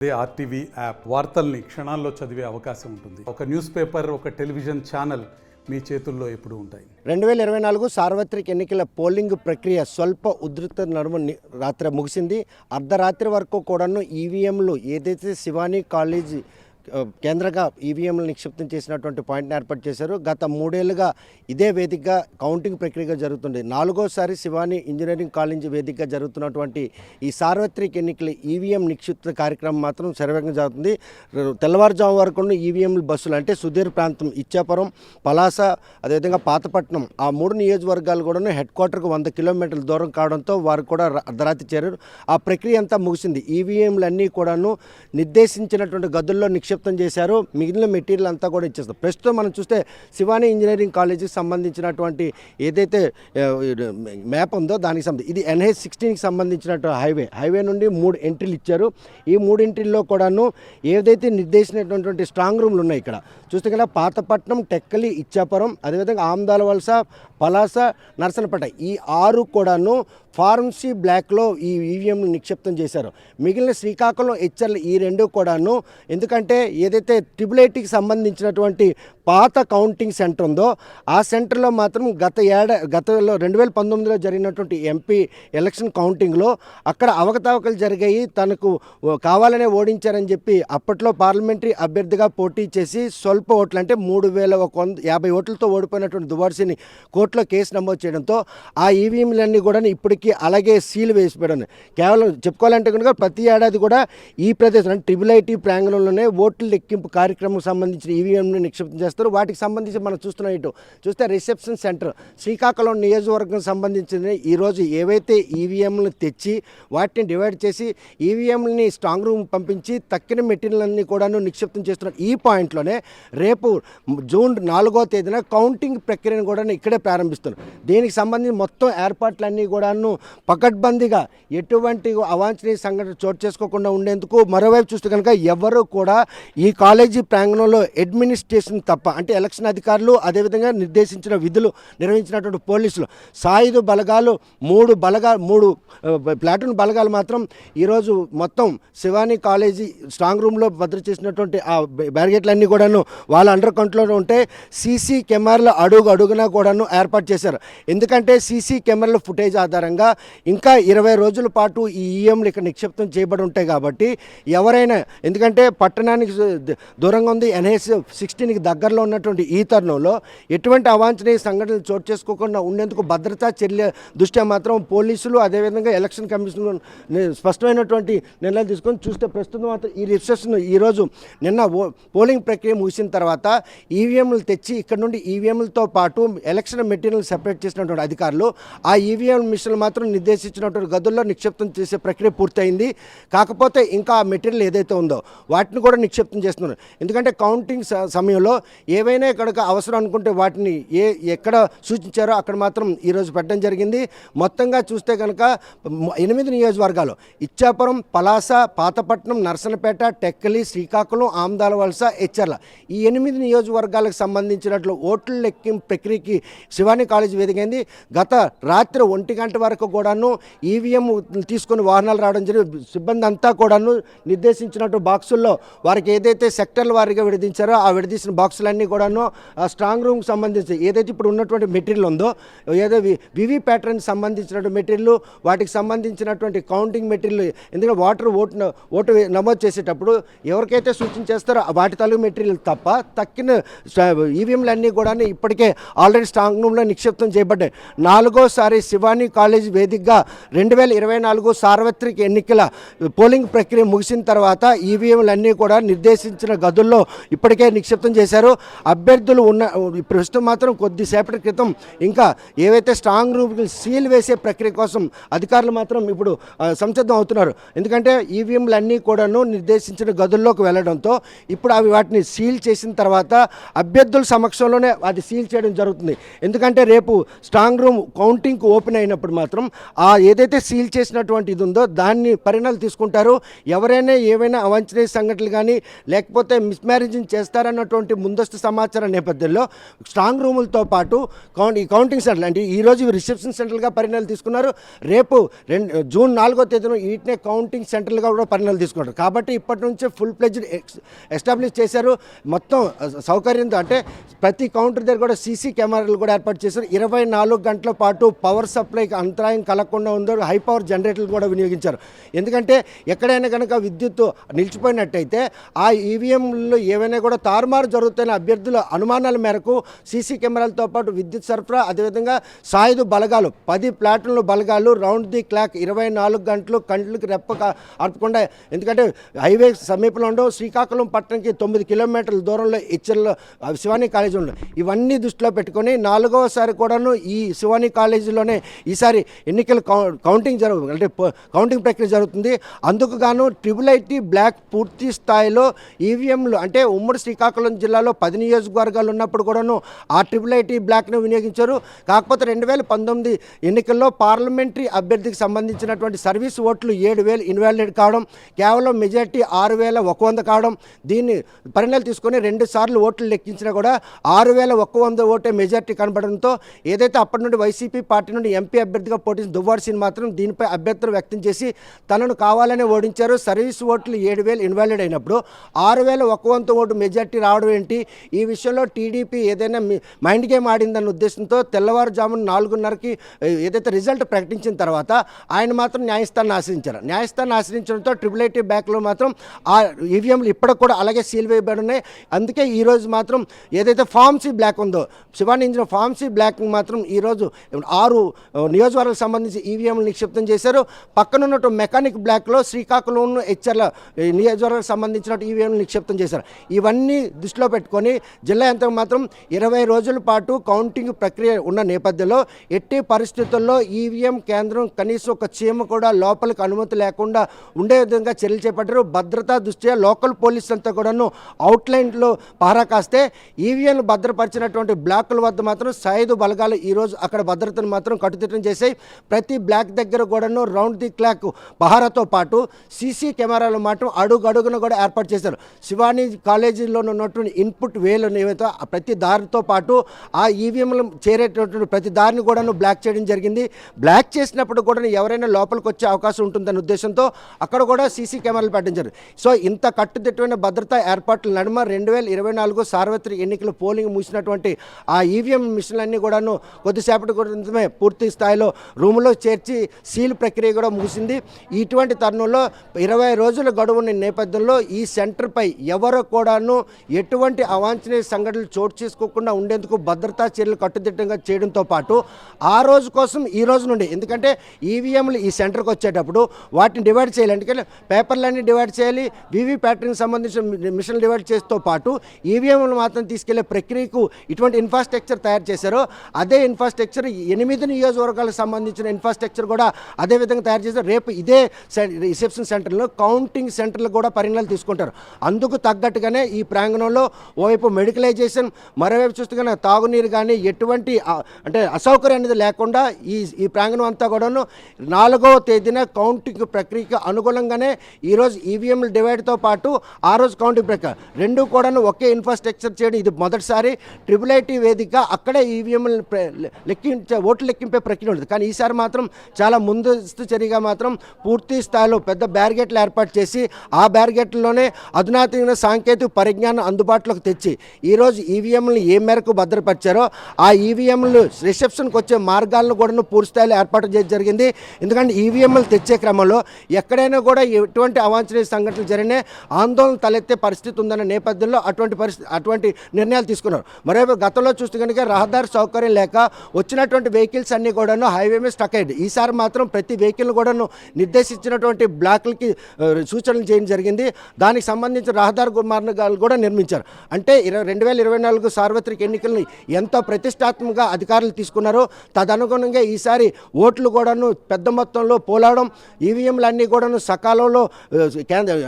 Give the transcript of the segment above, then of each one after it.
అదే RTV app వార్తల్ని క్షణాల్లో చదివే అవకాశం ఉంటుంది. ఒక న్యూస్ పేపర్, ఒక టెలివిజన్ ఛానల్ మీ చేతుల్లో ఎప్పుడూ ఉంటాయి. 2024 సార్వత్రిక ఎన్నికల పోలింగ్ ప్రక్రియ స్వల్ప ఉధృత నడుమ రాత్రి ముగిసింది. అర్ధరాత్రి వరకు కూడాను ఈవీఎంలు ఏదైతే శివానీ కాలేజీ కేంద్రంగా ఈవీఎంలు నిక్షిప్తం చేసినటువంటి పాయింట్ని ఏర్పాటు చేశారు. గత 3 ఏళ్లుగా ఇదే వేదికగా కౌంటింగ్ ప్రక్రియ జరుగుతుంది. 4వసారి శివానీ ఇంజనీరింగ్ కాలేజీ వేదికగా జరుగుతున్నటువంటి ఈ సార్వత్రిక ఎన్నికల ఈవీఎం నిక్షిప్త కార్యక్రమం మాత్రం శరవేగంగా జరుగుతుంది. తెల్లవారుజాము వరకు ఈవీఎంలు బస్సులు అంటే సుదీర్ ప్రాంతం ఇచ్చాపురం, పలాస, అదేవిధంగా పాతపట్నం ఆ 3 నియోజకవర్గాలు కూడా హెడ్ క్వార్టర్కు 100 కిలోమీటర్ల దూరం కావడంతో వారు కూడా అర్ధరాత్రి చేరారు. ఆ ప్రక్రియ అంతా ముగిసింది. ఈవీఎంలు అన్నీ కూడాను నిర్దేశించినటువంటి గదుల్లో నిక్షిప్తం చేశారు. మిగిలిన మెటీరియల్ అంతా కూడా ఇచ్చేస్తారు. ప్రస్తుతం మనం చూస్తే శివానీ ఇంజనీరింగ్ కాలేజీకి సంబంధించినటువంటి ఏదైతే మ్యాప్ ఉందో దానికి సంబంధించి ఇది NH-16కి సంబంధించినటువంటి హైవే నుండి 3 ఎంట్రీలు ఇచ్చారు. ఈ 3 ఎంట్రీల్లో కూడాను ఏదైతే నిర్దేశించినటువంటి స్ట్రాంగ్ రూమ్లు ఉన్నాయి. ఇక్కడ చూస్తే కదా పాతపట్నం, టెక్కలి, ఇచ్చాపురం, అదేవిధంగా ఆమ్దాల వలస, పలాస, నర్సనపేట ఈ 6 కూడాను ఫార్మసీ బ్లాక్లో ఈ ఈవీఎంను నిక్షిప్తం చేశారు. మిగిలిన శ్రీకాకుళం, హెచ్ఆర్లు ఈ 2 కూడాను ఎందుకంటే ఏదైతే ట్రిపుల్ సంబంధించినటువంటి పాత కౌంటింగ్ సెంటర్ ఉందో ఆ సెంటర్లో మాత్రం గతంలో 2019లో జరిగినటువంటి ఎంపీ ఎలక్షన్ కౌంటింగ్లో అక్కడ అవకతవకలు జరిగాయి, తనకు కావాలనే ఓడించారని చెప్పి అప్పట్లో పార్లమెంటరీ అభ్యర్థిగా పోటీ చేసి స్వల్ప ఓట్లు అంటే 3150 ఓట్లతో ఓడిపోయినటువంటి దువార్సిని కోర్టులో కేసు నమోదు చేయడంతో ఆ ఈవీఎంలన్నీ కూడా ఇప్పటికీ అలాగే సీల్ వేసిపోయాడు. కేవలం చెప్పుకోవాలంటే కనుక ప్రతి ఏడాది కూడా ఈ ప్రదేశం అంటే ట్రిపుల్ ప్రాంగణంలోనే ఓట్ల లెక్కింపు కార్యక్రమం సంబంధించిన ఈవీఎంని నిక్షిప్తం చేస్తారు. వాటికి సంబంధించి మనం చూస్తున్నాం. ఇటు చూస్తే రిసెప్షన్ సెంటర్ శ్రీకాకుళం నియోజకవర్గం సంబంధించిన ఈరోజు ఏవైతే ఈవీఎంలు తెచ్చి వాటిని డివైడ్ చేసి ఈవీఎంని స్ట్రాంగ్ రూమ్ పంపించి తక్కిన మెటీరియల్ అన్ని కూడాను నిక్షిప్తం చేస్తున్నారు. ఈ పాయింట్లోనే రేపు జూన్ 4వ తేదీన కౌంటింగ్ ప్రక్రియను కూడా ఇక్కడే ప్రారంభిస్తున్నారు. దీనికి సంబంధించి మొత్తం ఏర్పాట్లన్నీ కూడాను పకడ్బందీగా ఎటువంటి అవాంఛనీయ సంఘటన చోటు చేసుకోకుండా ఉండేందుకు మరోవైపు చూస్తే కనుక ఎవరు కూడా ఈ కాలేజీ ప్రాంగణంలో అడ్మినిస్ట్రేషన్ తప్ప అంటే ఎలక్షన్ అధికారులు అదేవిధంగా నిర్దేశించిన విధులు నిర్వహించినటువంటి పోలీసులు సాయుధ బలగాలు 3 ప్లాటూన్ బలగాలు మాత్రం ఈరోజు మొత్తం శివానీ కాలేజీ స్ట్రాంగ్ రూమ్లో భద్రత చేసినటువంటి ఆ బ్యారిగేట్లన్నీ కూడాను వాళ్ళ అండర్ కంట్రోల్లో ఉంటే సీసీ కెమెరాలు అడుగునా కూడాను ఏర్పాటు చేశారు. ఎందుకంటే సీసీ కెమెరాల ఫుటేజ్ ఆధారంగా ఇంకా 20 రోజుల పాటు ఈ ఈఎంలు ఇక్కడ నిక్షిప్తం చేయబడి ఉంటాయి కాబట్టి ఎవరైనా ఎందుకంటే పట్టణానికి దూరంగా ఉంది NH-16కి దగ్గరలో ఉన్నటువంటి ఈ తరుణంలో ఎటువంటి అవాంఛనీయ సంఘటనలు చోటు చేసుకోకుండా ఉండేందుకు భద్రతా చర్య దృష్ట్యా మాత్రం పోలీసులు అదేవిధంగా ఎలక్షన్ కమిషన్ స్పష్టమైనటువంటి నిర్ణయాలు తీసుకొని చూస్తే ప్రస్తుతం మాత్రం ఈ రిసెప్షన్ ఈరోజు నిన్న పోలింగ్ ప్రక్రియ ముగిసిన తర్వాత ఈవీఎంలు తెచ్చి ఇక్కడ నుండి ఈవీఎంలతో పాటు ఎలక్షన్ మెటీరియల్ సెపరేట్ చేసినటువంటి అధికారులు ఆ ఈవీఎం మిషన్లు మాత్రం నిర్దేశించినటువంటి గదుల్లో నిక్షిప్తం చేసే ప్రక్రియ పూర్తయింది. కాకపోతే ఇంకా ఆ మెటీరియల్ ఏదైతే ఉందో వాటిని కూడా నిక్షిప్తం చేస్తున్నారు. ఎందుకంటే కౌంటింగ్ సమయంలో ఏవైనా ఇక్కడ అవసరం అనుకుంటే వాటిని ఎక్కడ సూచించారో అక్కడ మాత్రం ఈరోజు పెట్టడం జరిగింది. మొత్తంగా చూస్తే కనుక 8 నియోజకవర్గాలు ఇచ్చాపురం, పలాస, పాతపట్నం, నర్సనపేట, టెక్కలి, శ్రీకాకుళం, ఆమ్దాల వలస, హెచ్ఆర్ల ఈ 8 నియోజకవర్గాలకు సంబంధించినట్లు ఓట్ల లెక్కింపు ప్రక్రియకి శివానీ కాలేజీ వేదికైంది. గత రాత్రి 1 గంట వరకు కూడాను ఈవీఎం తీసుకుని వాహనాలు రావడం జరిగింది. సిబ్బంది అంతా కూడాను నిర్దేశించినట్టు బాక్సుల్లో వారికి ఏదైతే సెక్టర్ల వారీగా విడదీంచారో ఆ విడదీసిన బాక్సులన్నీ కూడాను స్ట్రాంగ్ రూమ్కి సంబంధించి ఏదైతే ఇప్పుడు ఉన్నటువంటి మెటీరియల్ ఉందో ఏదో వివి ప్యాటర్న్ సంబంధించినటువంటి మెటీరియల్ వాటికి సంబంధించినటువంటి కౌంటింగ్ మెటీరియల్ ఎందుకంటే ఓటు నమోదు చేసేటప్పుడు ఎవరికైతే సూచించేస్తారో వాటి తాలూకు మెటీరియల్ తప్ప తక్కిన ఈవీఎంలు అన్నీ కూడా ఇప్పటికే ఆల్రెడీ స్ట్రాంగ్ రూమ్లో నిక్షిప్తం చేయబడ్డాయి. 4వసారి శివానీ కాలేజ్ వేదికగా 2024 సార్వత్రిక ఎన్నికల పోలింగ్ ప్రక్రియ ముగిసిన తర్వాత ఈవీఎంలు అన్నీ కూడా నిర్దేశించిన గదుల్లో ఇప్పటికే నిక్షిప్తం చేశారు. అభ్యర్థులు ప్రస్తుతం మాత్రం కొద్దిసేపటి క్రితం ఇంకా ఏవైతే స్ట్రాంగ్ రూమ్కి సీల్ వేసే ప్రక్రియ కోసం అధికారులు మాత్రం ఇప్పుడు సంసిద్ధం అవుతున్నారు. ఎందుకంటే ఈవీఎంలు అన్నీ కూడాను నిర్దేశించిన గదుల్లోకి వెళ్ళడంతో ఇప్పుడు వాటిని సీల్ చేసిన తర్వాత అభ్యర్థుల సమక్షంలోనే అది సీల్ చేయడం జరుగుతుంది. ఎందుకంటే రేపు స్ట్రాంగ్ రూమ్ కౌంటింగ్కి ఓపెన్ అయినప్పుడు మాత్రం మాత్రం ఆ ఏదైతే సీల్ చేసినటువంటి ఇది ఉందో దాన్ని పరిణామాలు తీసుకుంటారు. ఎవరైనా ఏవైనా అవాంఛనీయ సంఘటనలు కానీ లేకపోతే మిస్మ్యారేజింగ్ చేస్తారన్నటువంటి ముందస్తు సమాచారం నేపథ్యంలో స్ట్రాంగ్ రూములతో పాటు ఈ కౌంటింగ్ సెంటర్లు అంటే ఈరోజు రిసెప్షన్ సెంటర్లుగా పరిణామాలు తీసుకున్నారు. రేపు జూన్ 4వ తేదీన వీటినే కౌంటింగ్ సెంటర్లుగా కూడా పరిణామాలు తీసుకుంటారు. కాబట్టి ఇప్పటి నుంచే ఫుల్ ప్లెడ్జ్డ్ ఎస్టాబ్లిష్ చేశారు. మొత్తం సౌకర్యంతో అంటే ప్రతి కౌంటర్ దగ్గర కూడా సీసీ కెమెరాలు కూడా ఏర్పాటు చేశారు. 24 గంటల పాటు పవర్ సప్లైకి అంతరాయం కలగకుండా ఉందో హై పవర్ జనరేటర్లు కూడా వినియోగించారు. ఎందుకంటే ఎక్కడైనా కనుక విద్యుత్ నిలిచిపోయినట్టయితే ఆ ఈవీఎంలో ఏవైనా కూడా తారుమారు జరుగుతున్న అభ్యర్థుల అనుమానాల మేరకు సీసీ కెమెరాలతో పాటు విద్యుత్ సరఫరా, అదేవిధంగా సాయుధ బలగాలు 10 ప్లాటూన్ల బలగాలు రౌండ్ ది క్లాక్ 24 గంటలు కంట్లకి అర్పకుండా, ఎందుకంటే హైవే సమీపంలో ఉండవు. శ్రీకాకుళం పట్టణంకి 9 కిలోమీటర్ల దూరంలో ఇచ్చర్లో శివానీ కాలేజీ ఉంది. ఇవన్నీ దృష్టిలో పెట్టుకొని 4వసారి కూడాను ఈ శివానీ కాలేజీలోనే ఈసారి ఎన్నికల కౌంటింగ్ అంటే కౌంటింగ్ ప్రక్రియ జరుగుతుంది. అందుకు గాను IIIT బ్లాక్ పూర్తి స్థాయిలో ఈవీఎంలు అంటే ఉమ్మడి శ్రీకాకుళం జిల్లాలో 10 నియోజకవర్గాలు ఉన్నప్పుడు కూడాను ఆ IIIT బ్లాక్ను వినియోగించారు. కాకపోతే 2019 ఎన్నికల్లో పార్లమెంటరీ అభ్యర్థికి సంబంధించినటువంటి సర్వీస్ ఓట్లు 7,000 ఇన్వాలిడ్ కావడం, కేవలం మెజార్టీ 6,100 కావడం, దీన్ని పరిణామాలు తీసుకొని 2 సార్లు ఓట్లు లెక్కించినా కూడా 6,100 ఓటే మెజార్టీ కనబడడంతో ఏదైతే అప్పటి నుండి వైసీపీ పార్టీ నుండి ఎంపీ అభ్యర్థిగా పోటీసిన దువ్వాడ శ్రీని మాత్రం దీనిపై అభ్యర్థులు వ్యక్తం చేసి తనను కావాలనే ఓడించారు. సర్వీస్ ఓట్లు 7,000 ఇన్వాలిడ్ అయినప్పుడు 6,100 ఓటు మెజార్టీ రావడం ఏంటి? ఈ విషయంలో టీడీపీ ఏదైనా మైండ్ గేమ్ ఆడిందన్న ఉద్దేశంతో తెల్లవారుజామున 4:30కి ఏదైతే రిజల్ట్ ప్రకటించిన తర్వాత ఆయన మాత్రం న్యాయస్థానాన్ని ఆశ్రయించారు. న్యాయస్థానాన్ని ఆశ్రయించడంతో IIIT బ్యాక్లో మాత్రం ఆ ఈవీఎంలు ఇప్పటికి కూడా అలాగే సీల్ వేయబడి ఉన్నాయి. అందుకే ఈరోజు మాత్రం ఏదైతే ఫామ్ సి బ్లాక్ ఉందో Shivani engine farm C block మాత్రం ఈరోజు 6 నియోజకవర్గాలకు సంబంధించి ఈవీఎంలు నిక్షిప్తం చేశారు. పక్కన ఉన్నట్టు మెకానిక్ బ్లాక్లో శ్రీకాకుళం హెచ్చర్ల నియోజకవర్గాలకు సంబంధించిన ఈవీఎంలు నిక్షిప్తం చేశారు. ఇవన్నీ దృష్టిలో పెట్టుకొని జిల్లా యంత్రం మాత్రం 20 రోజుల పాటు కౌంటింగ్ ప్రక్రియ ఉన్న నేపథ్యంలో ఎట్టి పరిస్థితుల్లో ఈవీఎం కేంద్రం కనీసం ఒక చీమ కూడా లోపలికి అనుమతి లేకుండా ఉండే విధంగా చర్యలు చేపట్టారు. భద్రతా దృష్ట్యా లోకల్ పోలీసులు అంతా కూడాను అవుట్లైన్లో పహరా కాస్తే ఈవీఎంలు భద్రపరిచినటువంటి బ్లాకుల వద్ద మాత్రం సాయుధ బలగాలు ఈరోజు అక్కడ భద్రతను మాత్రం కట్టుదిట్టం చేశాయి. ప్రతి బ్లాక్ దగ్గర కూడాను రౌండ్ ది క్లాక్ పహారాతో పాటు సీసీ కెమెరాలు మాత్రం అడుగడుగున కూడా ఏర్పాటు చేశారు. శివానీ కాలేజీలో ఉన్నటువంటి ఇన్పుట్ వేలు ఏవైతే ప్రతి దారితో పాటు ఆ ఈవీఎంలు చేరేటటువంటి ప్రతి దారిని కూడాను బ్లాక్ చేయడం జరిగింది. బ్లాక్ చేసినప్పుడు కూడా ఎవరైనా లోపలికి వచ్చే అవకాశం ఉంటుందనే ఉద్దేశంతో అక్కడ కూడా సీసీ కెమెరాలు పెట్టించారు. సో ఇంత కట్టుదిట్టమైన భద్రతా ఏర్పాట్ల నడుమ 2024 సార్వత్రిక ఎన్నికల పోలింగ్ ముగిసినటువంటి ఆ ఈవీఎం మిషన్లన్నీ కూడాను కొద్దిసేపటి క్రితమే పూర్తి స్థాయిలో రూములో చేర్చి సీల్ ప్రక్రియ కూడా ముగిసింది. ఇటువంటి తరుణంలో 20 రోజుల గడువు నేపథ్యంలో ఈ సెంటర్పై ఎవరు కూడాను ఎటువంటి అవాంఛనీయ సంఘటనలు చోటు చేసుకోకుండా ఉండేందుకు భద్రతా చర్యలు కట్టుదిట్టంగా చేయడంతో పాటు ఆ రోజు కోసం ఈ రోజు నుండి, ఎందుకంటే ఈవీఎంలు ఈ సెంటర్కి వచ్చేటప్పుడు వాటిని డివైడ్ చేయాలి, ఎందుకంటే పేపర్లన్నీ డివైడ్ చేయాలి, వీవీ ప్యాటర్న్కి సంబంధించిన మిషన్లు డివైడ్ చేస్తూ పాటు ఈవీఎంలు మాత్రం తీసుకెళ్లే ప్రక్రియకు ఇటువంటి ఇన్ఫ్రాస్ట్రక్చర్ తయారు చేశారో అదే ఇన్ఫ్రాస్ట్రక్చర్ 8 నియోజకవర్గాలకు సంబంధించిన ఇన్ఫ్రాస్ట్రక్చర్ కూడా అదే విధంగా తయారు చేశారు. రేపు ఇదే రిసెప్షన్ సెంటర్లో కౌంటింగ్ సెంటర్లు కూడా పరిణామాలు తీసుకుంటారు. అందుకు తగ్గట్టుగానే ఈ ప్రాంగణంలో ఓవైపు మెడికలైజేషన్, మరోవైపు చూస్తే తాగునీరు కానీ ఎటువంటి అంటే అసౌకర్యం అనేది లేకుండా ఈ ప్రాంగణం అంతా కూడాను 4వ తేదీన కౌంటింగ్ ప్రక్రియకు అనుగుణంగానే ఈరోజు ఈవీఎంల డివైడ్తో పాటు ఆ రోజు కౌంటింగ్ ప్రక్రియ రెండు కూడాను ఒకే ఇన్ఫ్రాస్ట్రక్చర్ చేయడం ఇది మొదటిసారి. IIIT వేదిక అక్కడే ఈవీఎంలు ఓట్లు లెక్కింపే ప్రక్రియ ఉంటుంది. కానీ ఈసారి మాత్రం చాలా ముందస్తు చర్యగా మాత్రం పూర్తి స్థాయిలో పెద్ద బ్యారిగేట్లు ఏర్పాటు చేసి ఆ బ్యారిగేట్లలోనే అధునాతన సాంకేతిక పరిజ్ఞానం అందుబాటులోకి తెచ్చి ఈరోజు ఈవీఎంలను ఏ మేరకు భద్రపరిచారో ఆ ఈవీఎంలు రిసెప్షన్కి వచ్చే మార్గాలను కూడా పూర్తి స్థాయిలో ఏర్పాటు చేయడం జరిగింది. ఎందుకంటే ఈవీఎంలు తెచ్చే క్రమంలో ఎక్కడైనా కూడా ఎటువంటి అవాంఛనీయ సంఘటనలు జరిగినా ఆందోళన తలెత్తే పరిస్థితి ఉందన్న నేపథ్యంలో అటువంటి నిర్ణయాలు తీసుకున్నారు. మరోవైపు గతంలో చూస్తే కనుక రహదారి సౌకర్యం లేక వచ్చినటువంటి వెహికల్స్ అన్నీ కూడాను హైవే మీద స్టక్ అయ్యింది. ఈసారి మాత్రం ప్రతి వెహికల్ కూడాను నిర్దేశించినటువంటి బ్లాక్లకి సూచనలు చేయడం జరిగింది. దానికి సంబంధించిన రహదారి మార్గాలు కూడా నిర్మించారు. అంటే 2024 సార్వత్రిక ఎన్నికలను ఎంతో ప్రతిష్టాత్మకంగా అధికారులు తీసుకున్నారో తదనుగుణంగా ఈసారి ఓట్లు కూడాను పెద్ద మొత్తంలో పోలాడడం, ఈవీఎంలు అన్నీ కూడాను సకాలంలో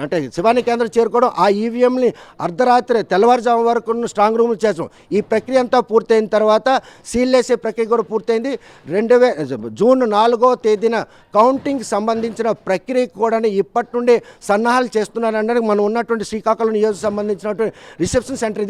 అంటే శివానీ కేంద్రం చేరుకోవడం, ఆ ఈవీఎంని అర్ధరాత్రి తెల్లవారుజాము వరకు స్ట్రాంగ్ రూములు చేసాం. ఈ ప్రక్రియ అంతా పూర్తయిన తర్వాత సీల్ వేసే ప్రక్రియ కూడా పూర్తయింది. జూన్ 4వ తేదీన కౌంటింగ్ సంబంధించిన ప్రక్రియ కూడా ఇప్పటి నుండే సన్నాహాలు చేస్తున్నారనడానికి మనం ఉన్నటువంటి శ్రీకాకుళం నియోజకవర్గం సంబంధించినటువంటి రిసెప్షన్ సెంటర్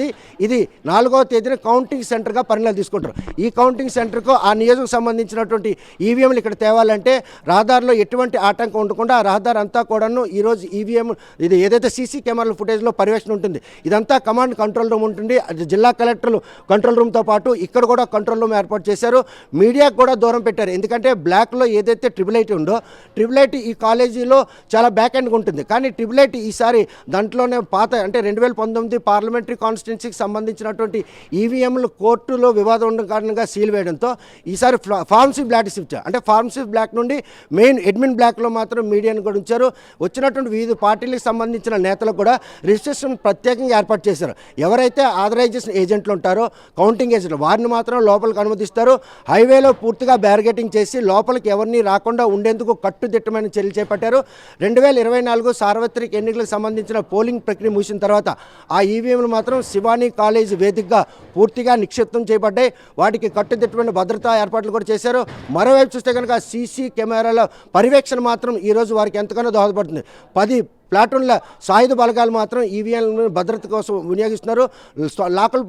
ఇది 4వ తేదీన కౌంటింగ్ సెంటర్గా పరిణామాలు తీసుకుంటారు. ఈ కౌంటింగ్ సెంటర్కు ఆ నియోజకం సంబంధించినటువంటి ఈవీఎంలు ఇక్కడ తేవాలంటే రహదారిలో ఎటువంటి ఆటంకం ఉండకుండా ఆ రహదారి అంతా కూడాను ఈరోజు ఈవీఎం ఇది ఏదైతే సీసీ కెమెరాల ఫుటేజ్లో పర్యవేక్షణ ఉంటుంది, ఇదంతా కమాండ్ కంట్రోల్ రూమ్ ఉంటుంది. జిల్లా కలెక్టర్లు కంట్రోల్ రూమ్తో పాటు ఇక్కడ కూడా కంట్రోల్ రూమ్ ఏర్పాటు చేశారు. మీడియాకు కూడా దూరం పెట్టారు. ఎందుకంటే బ్లాక్లో ఏదైతే ట్రిపుల్ ఐటీ ఉందో ట్రిపుల్ ఐటీ ఈ కాలేజీలో చాలా బ్యాక్ ఎండ్గా ఉంటుంది. కానీ ట్రిపుల్ ఐటీ ఈసారి దాంట్లోనే పాత అంటే 2019 పార్లమెంటరీ కాన్స్టిట్యున్సీకి సంబంధించినటువంటి ఈవీఎంలు కోర్టులో వివాదం ఉండడం కారణంగా సీల్ వేయడంతో ఈసారి ఫార్మసీ బ్లాక్ షిఫ్ట్ అంటే ఫార్మసీ బ్లాక్ నుండి మెయిన్ అడ్మిన్ బ్లాక్లో మాత్రం మీడియాను కూడా ఉంచారు. వచ్చినటువంటి వివిధ పార్టీలకు సంబంధించిన నేతలకు కూడా రిజిస్ట్రేషన్ ప్రత్యేకంగా ఏర్పాటు చేశారు. ఎవరైతే ఆథరైజేషన్ ఏజెంట్లు ఉంటారో కౌంటింగ్ ఏజెంట్లు వారిని మాత్రం లోపలికి అనుమతిస్తారు. హైవేలో పూర్తిగా బ్యారిగేటింగ్ చేసి లోపలికి ఎవరిని రాకుండా ఉండేందుకు కట్టుదిట్టమైన చర్యలు చేపట్టారు. 2024 సార్వత్రిక ఎన్నికలకు సంబంధించిన పోలింగ్ ప్రక్రియ ముగిసిన తర్వాత ఆ ఈవీఎంలు మాత్రం శివానీ కాలేజ్ వేదికగా పూర్తిగా నిక్షిప్తం చేయబడ్డాయి. వాటికి కట్టుదిట్టమైన భద్రతా ఏర్పాట్లు కూడా చేశారు. మరోవైపు చూస్తే కనుక సీసీ కెమెరాల పర్యవేక్షణ మాత్రం ఈరోజు వారికి ఎంతగానో దోహదపడుతుంది. 10 ప్లాటూన్ల సాయుధ బలగాలు మాత్రం ఈవీఎంలను భద్రత కోసం వినియోగిస్తున్నారు.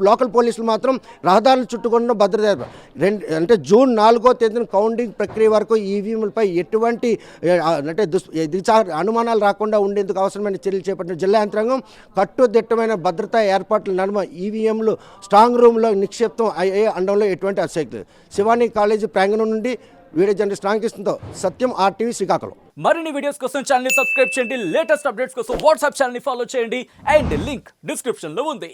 లోకల్ పోలీసులు మాత్రం రహదారులు చుట్టుకున్న భద్రత అంటే జూన్ 4వ తేదీన కౌంటింగ్ ప్రక్రియ వరకు ఈవీఎంలపై ఎటువంటి అంటే అనుమానాలు రాకుండా ఉండేందుకు అవసరమైన చర్యలు చేపట్టిన జిల్లా యంత్రాంగం కట్టుదిట్టమైన భద్రతా ఏర్పాట్ల నడుమ ఈవీఎంలు స్ట్రాంగ్ రూమ్లో నిక్షిప్తం అయ్యే అండంలో ఎటువంటి అతిశక్తి లేదు. శివానీ కాలేజీ ప్రాంగణం నుండి వీడియో జర్నలిస్ట్ రామకృష్ణతో సత్యం RTV శ్రీకాకుళం. మరిన్ని వీడియోస్ కోసం ఛానల్ ని సబ్స్క్రైబ్ చేయండి. లేటెస్ట్ అప్డేట్స్ కోసం వాట్సాప్ ఛానల్ ని ఫాలో చేయండి. అండ్ లింక్ డిస్క్రిప్షన్ లో ఉంది.